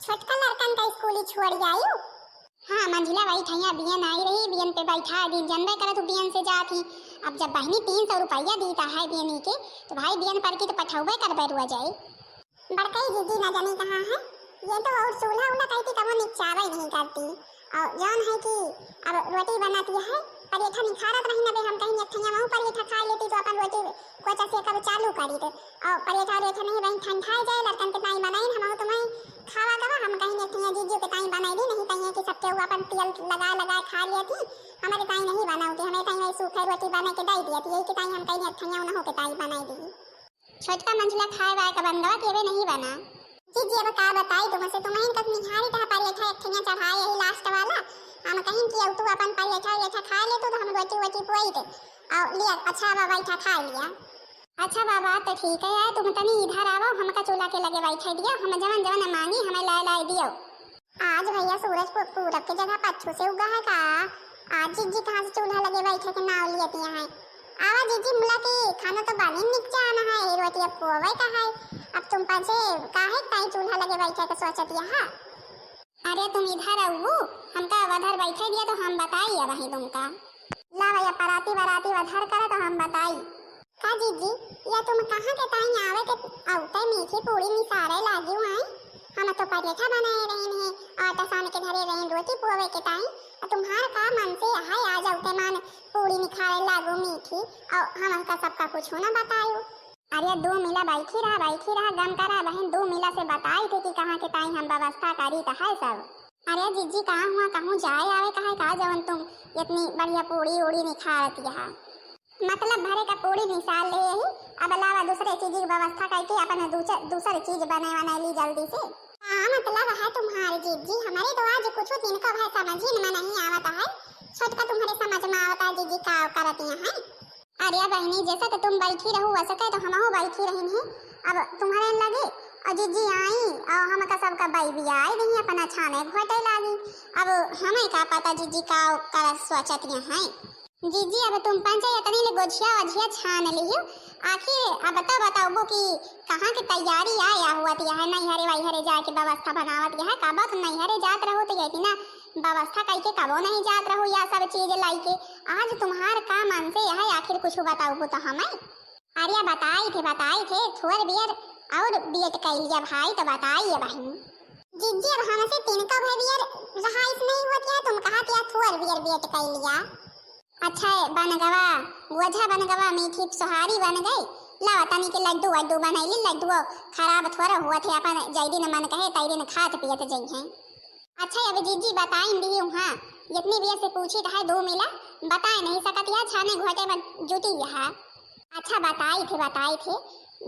छोटका लड़कन का स्कूल छोड़ जायू। हाँ मंजिला वही ठैया बियन आई रही, बियन पे बैठा दिन जनबे करत बियन से जाती। अब जब बहनी 300 रुपया दीता है बियनी के तो भाई बियन पर की तो पठौबे करबे रुआ जाए। बड़कई दीदी न जानी कहाँ है, ये तो और चूल्हा उल्हा कहती कभी निचावे नहीं करती। और जान है कि अब रोटी बनाती है परेठा निखारत रही न बे, हम कहीं एक ठैया वहाँ परेठा खा लेती तो अपन रोटी कोचा से कब चालू करी तो और परेठा रेठा नहीं बहन ठंडा जाए लड़कन के ताई बनाई हम तो मैं खावा कवा हम कहीं एक ठैया जीजू के ताई बनाई दी नहीं कहीं कि सबके वो अपन तेल लगा लगा खा लेती। हमारे ताई नहीं बनाती, हमें ताई सूखा रोटी बना के दे दिया यही के ताई हम कहीं एक ठैया उन्हों के ताई बनाई दी। छोटका मंझला खाए वाए का बनगवा केवे नहीं बना। जीजी अब का बताई तुमसे तुम ही कब निहारी था परेठा एक ठैया चढ़ाए यही लास्ट वाला हम कहीं कि तू अपन परेठा रेठा खा ले तो हम रोटी वोटी पोई थे और लिया अच्छा बाबा बैठा खा लिया। अच्छा बाबा तो ठीक है यार तुम तनी इधर आओ हमका चूल्हा के लगे बैठा दिया हम जवन जवन मांगी हमें ला ला दियो। आज भैया सूरज पूरब के जगह पच्छू से उगा है का। आज जीजी कहाँ से चूल्हा लगे बैठे के नाव लियती है। आवा जीजी मुला की खाना तो बानी निकचा आना है रोटी अब पोवे का है। अब तुम पाछे काहे ताई चूल्हा लगे बैठे के सोचत है। अरे तुम इधर आओ हमका वधर बैठे दिया तो हम बताई अब ही तुमका ला भैया पराती बराती वधर करे तो हम बताई का जीजी या तुम कहाँ के ताई आवे के औते मीठी पूरी निसारे लागी आई। हम तो परेठा बनाए रहे हैं आटा सान के धरे रहे रोटी पोवे के ताई तुम्हार का मन से है आ जाते मान पूरी निखारे लागू मीठी और हमका सबका कुछ ना बतायो। अरे 2 मिला बैठी रहा गम करा बहन 2 मिला से बताई थे कि कहाँ के ताई हम व्यवस्था करी तो है सब। अरे जीजी कहाँ हुआ कहूँ जाए आवे कहा का जवन तुम इतनी बढ़िया पूरी उड़ी निखारती है मतलब भरे का पूरी निसाल ले ही अब अलावा दूसरे चीज की व्यवस्था करके अपन दूसरी चीज बना ली जल्दी से। हाँ मतलब है तुम्हारी जीजी हमारे तो आज कुछ दिन का भाई समझ ही में नहीं आवता है। छोटका तुम्हारे समझ में आवता जीजी का करती है। अरे बहनी जैसा तो तुम बैठी रहो वैसा तो हम बैठी रही हैं अब तुम्हारे लगे और जीजी आई और हम का सबका बाई भी आई नहीं अपना छाने घोटे लागी। अब हमें का पता जीजी का कर सोचत हैं। जीजी अब तुम पंचायत ले गोछिया वझिया छान लियो आखिर अब बताओ कि कहाँ की तैयारी आया हुआ है नहीं हरे वाई हरे जाके व्यवस्था बनावत है कब तो नहीं हरे जात रहो तो कहती ना व्यवस्था करके कबो नहीं जात रहो या सब चीज लाई के आज तुम्हार का मन से है आखिर कुछ बताओ तो हमें। अरे बताई थे थोड़ बियर और बीएट कर लिया भाई तो बताइए बहन। जीजी अब हमसे 3 का बियर रहाइश नहीं होती है तुम कहा क्या थोड़ बियर बीएट कर लिया। अच्छा बन गवा वजह बन गवा मीठी सोहारी बन गई लावा तनी के लड्डू वड्डू बनैली लड्डू खराब थोड़ा हुआ थे अपन जई दिन मन कहे तई दिन खात पियत जई हैं। अच्छा अब जीजी बताई दी हाँ जितनी भी से पूछी है 2 मिला बताए नहीं सकत या छाने घोटे में जुटी है। अच्छा बताई थे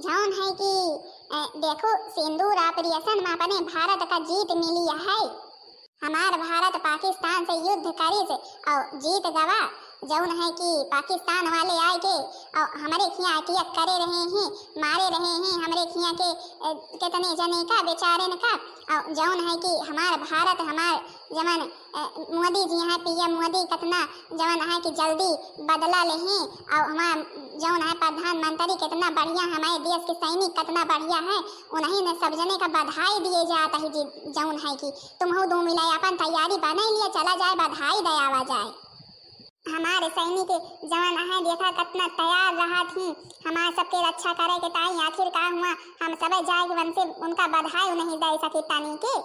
जौन है कि देखो सिंदूर ऑपरेशन में अपने भारत का जीत मिली है। हमार भारत पाकिस्तान से युद्ध करी से और जीत गवा जौन है कि पाकिस्तान वाले आए के और हमारे खिया अटैक करे रहे हैं मारे रहे हैं हमारे खिया के कितने जने का बेचारे न का और जौन है कि हमार भारत हमार जमन मोदी जी हैं पीएम मोदी कितना जवन है कि जल्दी बदला ले हैं और हमार जौन है प्रधानमंत्री कितना बढ़िया हमारे देश के सैनिक कितना बढ़िया है उन्हीं ने सब जने का बधाई दिए जाता है जौन है कि तुम हो 2 मिला अपन तैयारी बना लिया चला जाए बधाई दयावा जाए। हमारे सैनिक जवान है देखा कितना तैयार रहा थी हमारे सबके रक्षा करे के ताई आखिर का हुआ हम सब जाए वन से उनका बधाई नहीं दे सके तानी के।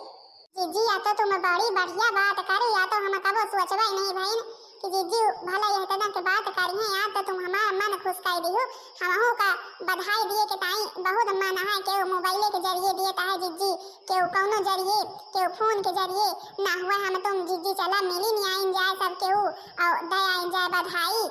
जीजी या तो तुम बड़ी बढ़िया बात करे या तो हम कबो सोचबे नहीं भाई कि जीजी भला यह तना के बात करिए या तो तुम हमारा मन खुश कर दियो हमहु का बधाई दिए के ताई बहुत मन है के मोबाइल के जरिए दिए ताई जीजी के कोनो जरिए के फोन के जरिए ना हुआ हम तुम जीजी चला मिली नहीं आइन जाए सब के और दे आइन जाए बधाई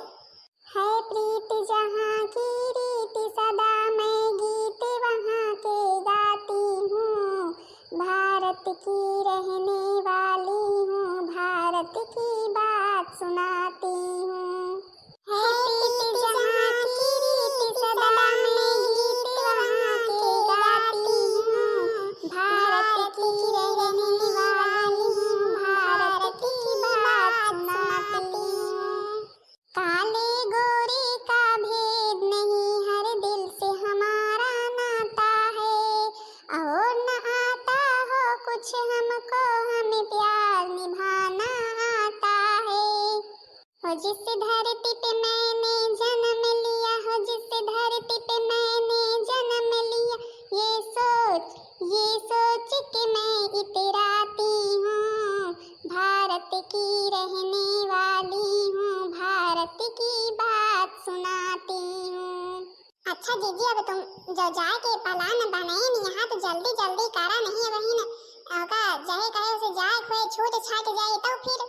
है प्रीति जहाँ की रीति सदा मैं गीत वहाँ के गाती हूँ भारत की रहने वाली हूँ भारत की बात सुनाती हूँ। है प्रीति जहाँ की रीति सदा मैं गीत वहाँ के गाती हूँ भारत की रहने वाली हूँ भारत की बात सुनाती हूँ। काले गोरे का भेद नहीं हर दिल से हमारा नाता है और न आता हो कुछ हमको हमें प्यार निभाना आता है। हो जिस धरती पे मैंने जन्म लिया, हो जिस धरती पे मैंने जन्म लिया, ये सोच के मैं इतराती हूँ, भारत की रहने वाली हूँ, भारत की बात सुनाती हूँ। अच्छा जीजी, अब तुम जो जाए के प्लान बनाए नहीं यहाँ तो जल्दी जल्दी करा नहीं बहन, का जाए कहे उसे जाए खोए छूट छाट जाए तो फिर।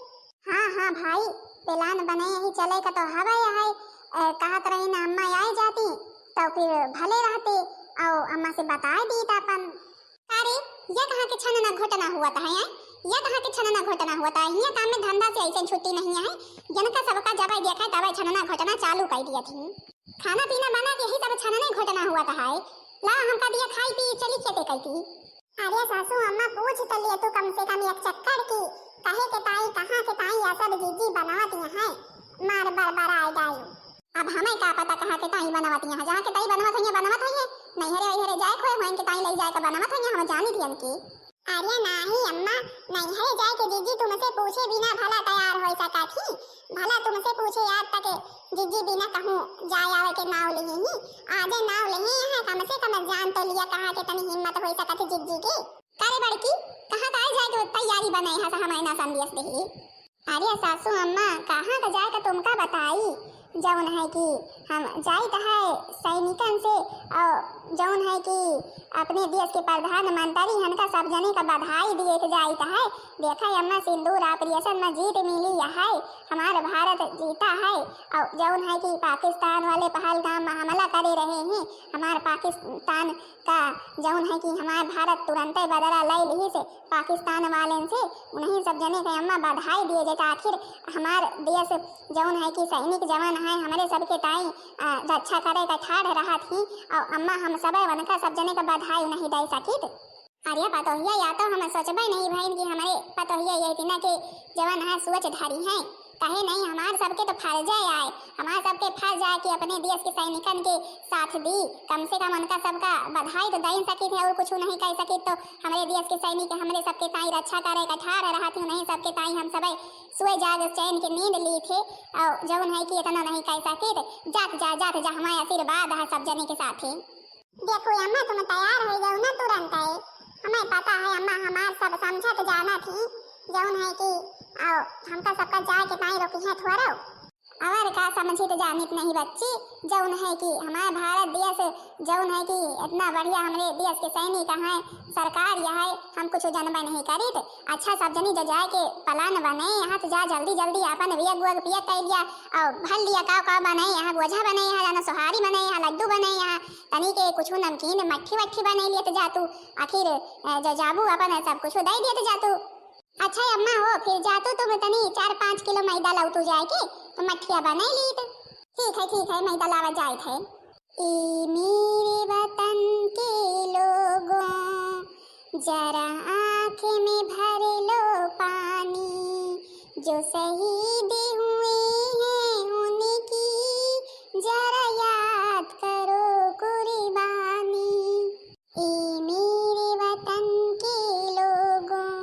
हाँ भाई, प्लान बनाए ही चले का तो हवा है, कहत रही ना अम्मा आए जाती तो फिर भले रहते और अम्मा से बता दी था अपन। अरे यह कहाँ के छनना घोटना हुआ था है, यह कहाँ के छनना घोटना हुआ था, यहाँ काम में धंधा से ऐसे छुट्टी नहीं है, जनका सबका जब देखा तब छनना घोटना चालू कर दिया थी। खाना पीना बना के ही तब छनना घोटना हुआ था है, ला हमका दिया खाई पी चली खेते कहती। अरे सासू अम्मा पूछ तो लिए तू कम से कम एक चक्कर की, कहे के ताई कहाँ के ताई ऐसा जीजी बनावती है, मार बार आए गायू। अब हमें क्या पता कहाँ के ताई बनावती है, जहाँ के ताई बनवत है नहीं हरे जाए खोए हों के ताई ले जाए का बनवत है, हम जानी थी इनकी। अरे नहीं अम्मा, नहीं हरे जाए के जीजी तुमसे पूछे बिना भला तैयार हो सका थी, भला तुमसे पूछे याद तक जीजी बिना कहूँ जाए आवे के नाव लिए ही आजे नाव लिए है, कम से कम जान तो लिया कहाँ के तनी हिम्मत हो सका थी जीजी की। करे बड़की कहाँ का जाए के तैयारी बनाई है हमें ना संदेश दे। अरे सासू अम्मा कहाँ का जाए का तुमका बताई, जौन है कि हम जाइत है सैनिकन से और जौन है कि अपने देश के प्रधानमंत्री हनका सब जने का बधाई दिए के जाइत है। देखा अम्मा सिंदूर ऑपरेशन में जीत मिली है, हमारा भारत जीता है, और जौन है कि पाकिस्तान वाले पहलगाम में हमला करे रहे हैं, हमारे पाकिस्तान का जौन है कि हमारा भारत तुरंत बदला ले ली से पाकिस्तान वाले से, उन्हीं सब जने के अम्मा बधाई दिए जाता। आखिर हमारे देश जौन है कि सैनिक जवान है हमारे सबके ताई रक्षा करे का ठाड़ रहा थी, और अम्मा हम सब वनका सब जने का बधाई नहीं दे सकित। अरे पतोहिया या तो हम सोचबे नहीं भाई कि हमारे पतोहिया ये दिना के जवान है सोच धारी है, कहे नहीं हमारे सबके तो फर्ज आए, हमारे सबके फर्ज आए कि अपने देश के सैनिकन के साथ दी, कम से कम उनका सबका बधाई तो दे सकी थे और कुछ नहीं कह सकी, तो हमारे देश के सैनिक हमारे सबके ताई रक्षा करे का ठाड़ रहा थी, नहीं सबके ताई हम सब सोए जाग चैन की नींद ली थे, और जौन है कि इतना नहीं कह सके जात जा हमारे आशीर्वाद है सब जने के साथ ही। देखो अम्मा तुम तैयार हो जाओ ना तुरंत है, हमें पता है अम्मा हमार सब समझत जाना थी, जौन है कि आओ हमका सबका जाए के ताई रोकी है थोड़ा, और का समझी तो जानित नहीं बच्ची, जौन है कि हमारे भारत देश जौन है कि इतना बढ़िया हमारे देश के सैनिक हैं, सरकार यह है हम कुछ जानबे नहीं करी, तो अच्छा सब जनी जो जाए के प्लान बने यहाँ तो जा जल्दी जल्दी अपन वेग वेग पिया कर लिया और भर लिया का बने यहाँ गोझा बने यहाँ जाना सोहारी बने यहाँ लड्डू बने यहाँ तनी के कुछ नमकीन मट्ठी वट्ठी बने लिए तो जातू, आखिर जो जाबू अपन सब कुछ दे दिए तो जातू। अच्छा अम्मा हो फिर जातू तुम तनी 4-5 किलो मैदा लाउतू जाए के तो मठिया बना ली, तो ठीक है मैदा लावा जाए थे। ई मेरे वतन के लोगों जरा आँख में भर लो पानी, जो शहीद हुए हैं उनकी जरा याद करो कुर्बानी। ई मेरे वतन के लोगों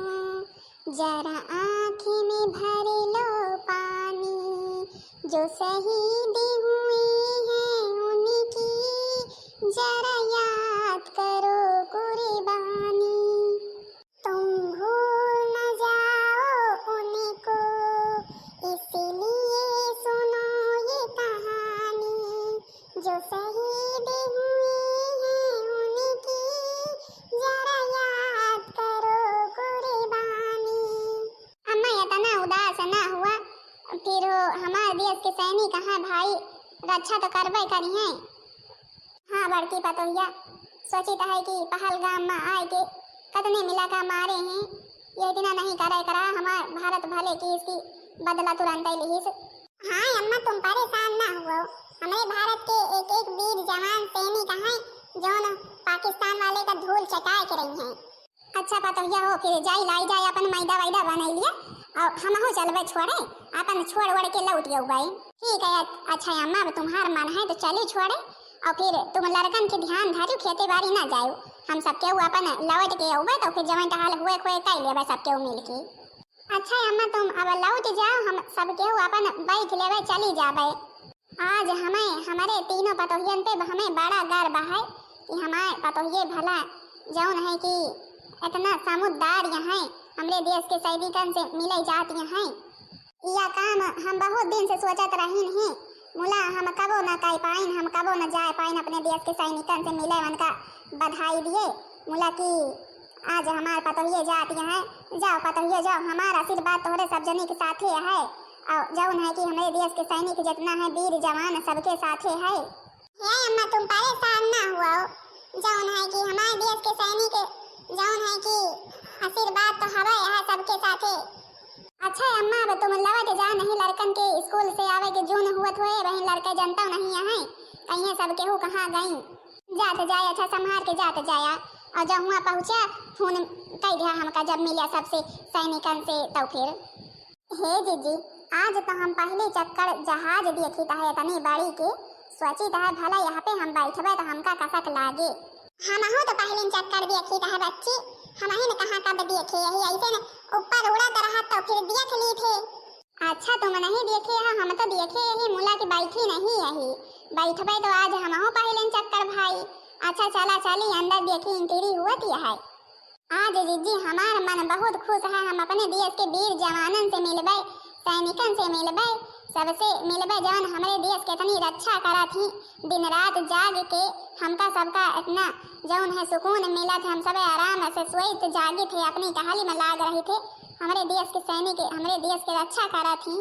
जरा आँख में भर लो पानी, जो शहीद हुए हैं उनकी जरा याद करो कुर्बानी। तुम भूल न जाओ उनको इसलिए सुनो ये कहानी, जो शहीद हुए हैं उनकी जरा याद करो कुर्बानी। अम्मा इतना उदास ना हुआ, फिर हमारे देश के सैनिक हैं भाई रक्षा तो करबे करी हैं। हाँ बड़की पतोहिया सोची है कि पहलगाम में आए के कतने मिला का मारे हैं, ये इतना नहीं करे करा हमारे भारत भले की इसकी बदला तुरंत ही लिहिस। हाँ अम्मा तुम परेशान ना हुओ, हमारे भारत के एक एक वीर जवान सैनिक हैं जो न पाकिस्तान वाले का धूल चटाए के रही हैं। अच्छा पतोहिया हो फिर जाई लाई जाए अपन मैदा वैदा बना लिया और हम हो चलबे छोड़े अपन छोड़ वड़ के लौट गए भाई। ठीक है अच्छा अम्मा अब तुम्हार मन है तो चलो छोड़े, और फिर तुम लड़कन के ध्यान धारियो खेती बाड़ी ना जाओ, हम सबके अपन लौट के आऊबे तो फिर जवन हाल हुए खोए कई लेबे सबके मिल के। अच्छा अम्मा तुम अब लौट जाओ, हम सबके अपन बैठ लेबे चली जाबे। आज हमें हमारे तीनों पतोहियन पे हमें बड़ा गर्व है कि हमारे पतोहिये भला जौन है कि इतना समझदार यहाँ हमरे देश के सैनिकन से मिले जाती हैं। यह काम हम बहुत दिन से सोचत रही हैं, मुला हम कबो न कह पाइन, हम कबो न जा पाइन अपने देश के सैनिकन से मिले उनका बधाई दिए। मुला कि आज हमारे पतोहिये जाती हैं। जाओ पतोहिये जाओ, हमारा आशीर्वाद तोहरे सब जनी के साथे है और जौन है कि हमारे देश के सैनिक जितना है वीर जवान सबके साथे है। हे अम्मा तुम परेशान ना हुआ, जौन है कि हमारे देश के सैनिक जौन है कि आशीर्वाद तो हवा है सबके साथे। अच्छा अम्मा अब तुम लौट जा, नहीं लड़कन के स्कूल से आवे के जून हुआ हुए वही लड़के जनता नहीं है कहीं सब केहू कहाँ गई। जात जाए अच्छा संभाल के जात जाया और जब वहाँ पहुँचा फोन कह दिया हमका जब मिला सबसे सैनिकन से तो फिर। हे जीजी आज तो हम पहले चक्कर जहाज देखी है इतनी बड़ी के सोची है भला यहाँ पे हम बैठबे तो हमका कसक लागे। हम तो पहले चक्कर देखी है बच्ची, हम ने कहाँ कब देखे यही ऐसे न ऊपर उड़त रहा तो फिर देख ली थे। अच्छा तुम नहीं देखे है, हम तो देखे यही मुला की बैठी नहीं यही बैठबे तो आज हम पहले चक्कर भाई। अच्छा चला चली अंदर देखी इंटीरी हुआ है। आज जीजी हमार मन बहुत खुश है, हम अपने देश के वीर जवानन से मिलबे, सैनिकन से मिलबे, सबसे मिलबे जवन हमारे देश के इतनी रक्षा करा थी दिन रात जाग के हमका सबका इतना जौन है सुकून मिला था। हम सब आराम से सोए जागे थे अपनी टहली में लाग रहे थे, हमारे देश के सैनिक हमारे देश की रक्षा करा थी।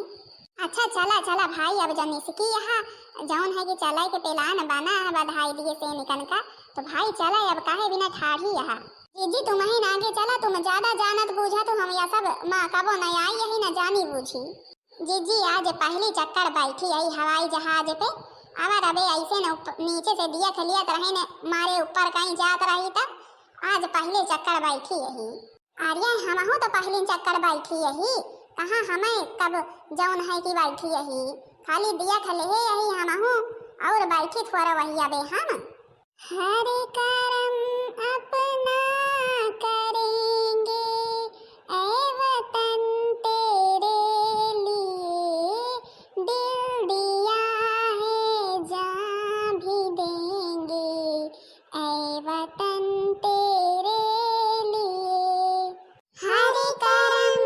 अच्छा चला चला भाई अब जनी की यहाँ जौन है कि चला के पेलान बना है बधाई दिए सैनिकन का तो भाई चला अब काहे बिना ठाड़ी यहाँ। जीजी तुम ही आगे चला, तुम ज्यादा जानत बूझा तो हम यह सब माँ कबो नहीं आई यही न जानी बूझी। जीजी आज पहली चक्कर बैठी आई हवाई जहाज पे, अबर अबे ऐसे न नीचे से दिया खलियत रहे न मारे ऊपर कहीं जात रही तब आज पहले चक्कर बैठी यही। अरे हम हो तो पहली चक्कर बैठी यही, कहाँ हमें कब जौन है कि बैठी यही खाली दिया खले है यही हम हो और बैठी थोड़ा वही अबे हम। हर करम अपना करेंगे ऐ वतन तेरे लिए, दिल दिया है जान भी देंगे ऐ वतन तेरे लिए। हर करम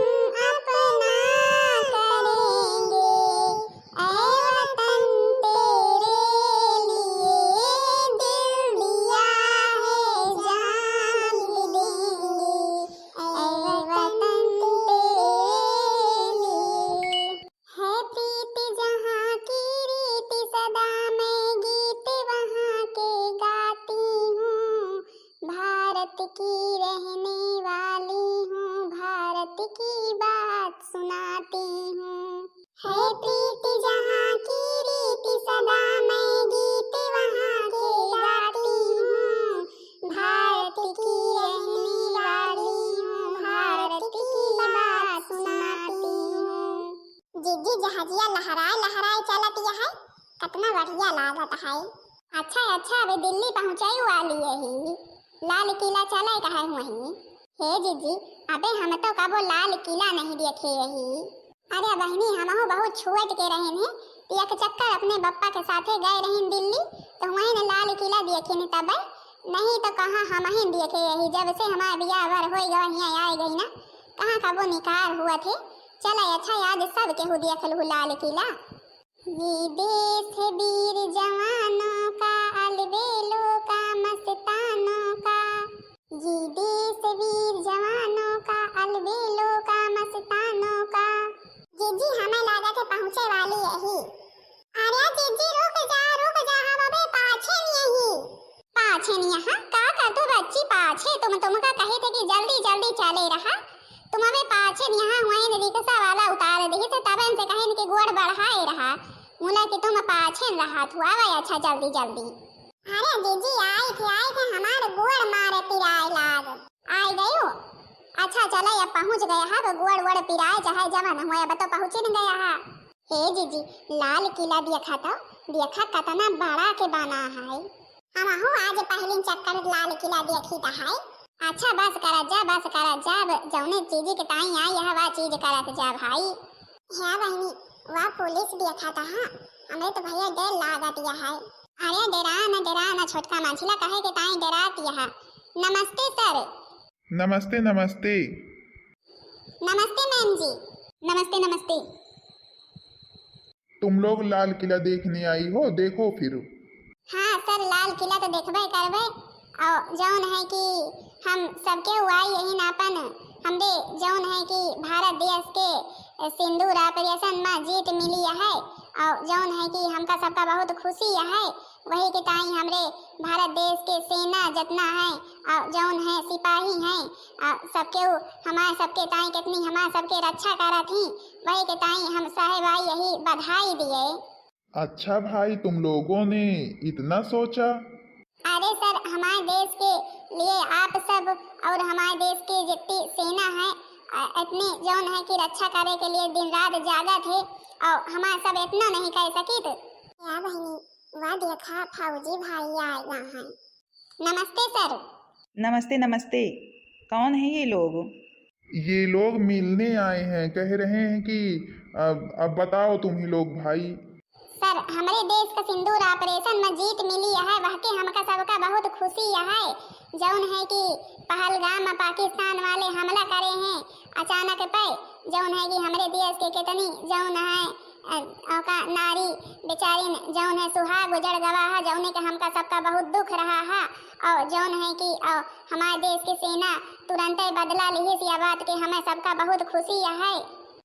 अपना करेंगे ऐ वतन तेरे लिए, दिल दिया है जान भी देंगे ऐ वतन तेरे लिए। है प्रीति जहाँ की रीति सदा मैं गीत वहाँ के गाती हूँ, भारत की रहने वाली हूँ, भारत की बात सुनाती हूँ। है प्रीति जहाँ की रीति सदा मैं गीत वहाँ के गाती हूँ, भारत की रहने वाली हूँ, भारत की बात सुनाती हूँ। जीजी जहाजिया लहराए लहराए चलत है कितना बढ़िया लागत है। अच्छा अच्छा अबे दिल्ली पहुँचाई वाली यही लाल किला चले कहे वही। हे जीजी अबे हम तो कबो लाल किला नहीं देखे यही। अरे बहनी हम बहुत छुअट के रहे हैं, एक चक्कर अपने बप्पा के साथे गए रहे दिल्ली तो वहीं ने लाल किला देखे नहीं तब नहीं तो कहाँ हम ही देखे यही। जब से हमारा ब्याह भर हो गया यहाँ आए गई ना कहाँ कबो निकार हुआ थे। चला अच्छा याद सब केहू देख लू लाल किला। ये देश है वीर जवानों का अलबेलों का मस्तानों का, ये देश वीर जवानों का अलबेलों का मस्तानों का। जीजी हमें लागत है पहुँचे वाली यही। अरे जीजी रुक जा हम अबे पाछे नहीं पाछे नहीं यहाँ का कर तू बच्ची पाछे तुमका कहे थे कि जल्दी जल्दी चले रहा तुम अबे पाछे यहाँ हुए रिक्शा वाला उतार दी तो तब इनसे कहे कि गोड़ बढ़ाए रहा मुला कि तुम पाछे रहा तू आवे अच्छा जल्दी जल्दी। अरे जीजी आए थे हमारे गोड़ मारे पिराए लाग आए गयो। अच्छा चला अब पहुँच गया है वो गोड़ वोड़ पिराए चाहे जवान हुआ अब तो पहुँच नहीं गया है। हे जीजी लाल किला देखा था देखा कितना बड़ा के बना है। हम हो आज पहली चक्कर लाल किला देखी था है। अच्छा बस करा जा जौने चीज के ताई आई है वह चीज करत जा भाई। हाँ बहनी वह पुलिस देखा था। हाँ हमें तो भैया डर लागत है। अरे डरा ना छोटका मंझिला कहे के ताई डरात है। नमस्ते सर। नमस्ते नमस्ते। नमस्ते मैम जी। नमस्ते नमस्ते। तुम लोग लाल किला देखने आई हो, देखो फिर। हाँ सर लाल किला तो देखबे करबे और जौन है कि हम सबके हुआई यही नापन हमरे जौन है कि भारत देश के सिंदूर ऑपरेशन में जीत मिली है और जौन है कि हमका सबका बहुत खुशी है। वही के ताई हमरे भारत देश के सेना जितना है और जौन है सिपाही हैं और सबके हमारे सबके ताई कितनी हमारे सबके रक्षा करा थी। वही के ताई हम साहेब आई यही बधाई दिए। अच्छा भाई तुम लोगों ने इतना सोचा। अरे सर हमारे देश के लिए आप सब और हमारे देश की जितनी सेना है इतनी जौन है कि रक्षा करे के लिए दिन रात जागा थे और हमारे सब इतना नहीं कह सकी थे। क्या बहनी वह देखा फौजी भाई आए हैं। नमस्ते सर। नमस्ते नमस्ते। कौन है ये लोग? ये लोग मिलने आए हैं, कह रहे हैं कि अब बताओ तुम ही लोग भाई। सर हमारे देश का सिंदूर ऑपरेशन में जीत मिली है वह के हमका सबका बहुत खुशी है। जौन है कि पहलगाम में पाकिस्तान वाले हमला करे हैं अचानक पे जौन है कि हमारे देश के कितनी जौन है का नारी बेचारी जौन है सुहाग उजड़ गवा है जौने के हमका सबका बहुत दुख रहा है और जौन है कि हमारे देश की सेना तुरंत बदला ली इस बात के हमें सबका बहुत खुशी है।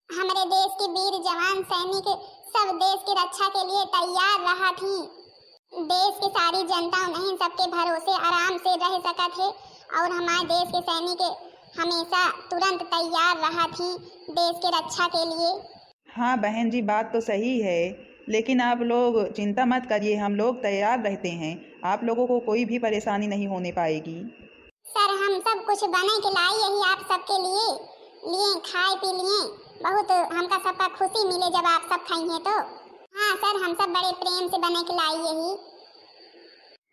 हमारे देश की वीर जवान सैनिक सब देश की रक्षा के लिए तैयार रहा थी। देश की सारी जनता नहीं सबके भरोसे आराम से रह सका थे और हमारे देश के सैनिक हमेशा तुरंत तैयार रहा थी देश की रक्षा के लिए। हाँ बहन जी बात तो सही है, लेकिन आप लोग चिंता मत करिए, हम लोग तैयार रहते हैं, आप लोगों को कोई भी परेशानी नहीं होने पाएगी। सर हम सब कुछ बने के लाई यही आप सबके लिए खाए पी लिए बहुत हमका सबका खुशी मिले जब आप सब खाइए तो। हाँ सर हम सब बड़े प्रेम से बने के लाई यही।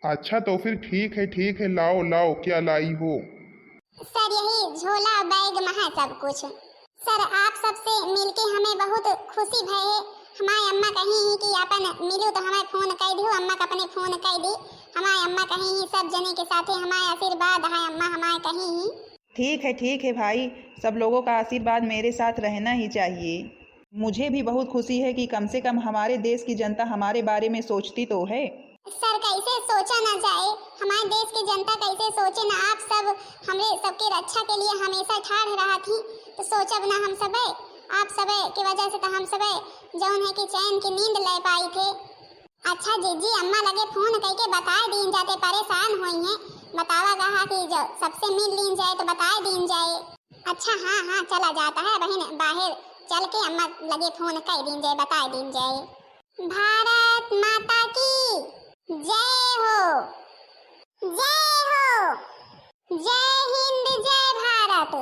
अच्छा तो फिर ठीक है लाओ लाओ क्या लाई हो। सर यही झोला बैग में है सब कुछ। सर आप सबसे मिलके हमें बहुत खुशी भई है। हमारी अम्मा कही ही कि अपन मिलू तो हमें फोन कर दी। अम्मा का अपने फोन कर दी। हमारी अम्मा कही ही सब जने के साथ हमारे आशीर्वाद है अम्मा हमारे कही ही। ठीक है भाई, सब लोगों का आशीर्वाद मेरे साथ रहना ही चाहिए। मुझे भी बहुत खुशी है कि कम से कम हमारे देश की जनता हमारे बारे में सोचती तो है। सर कैसे सोचा ना जाए, हमारे देश की जनता कैसे सोचे ना। आप सब हमें सबके रक्षा के लिए हमेशा ठाड़ रहा थी तो सोचब ना हम सब आप सब की वजह से तो हम सब जौन है कि चैन की नींद ले पाई थे। अच्छा जीजी अम्मा लगे फोन करके बताए दीन जाते परेशान हुई हैं। बतावा कहा कि जो सबसे मिल लीन जाए तो बताए दीन जाए। अच्छा हाँ चला जाता है बहन बाहर चल के अम्मा लगे फोन कर दीन जाए बताए दीन जाए। भारत माता की जय हो, जय हिंद, जय भारत।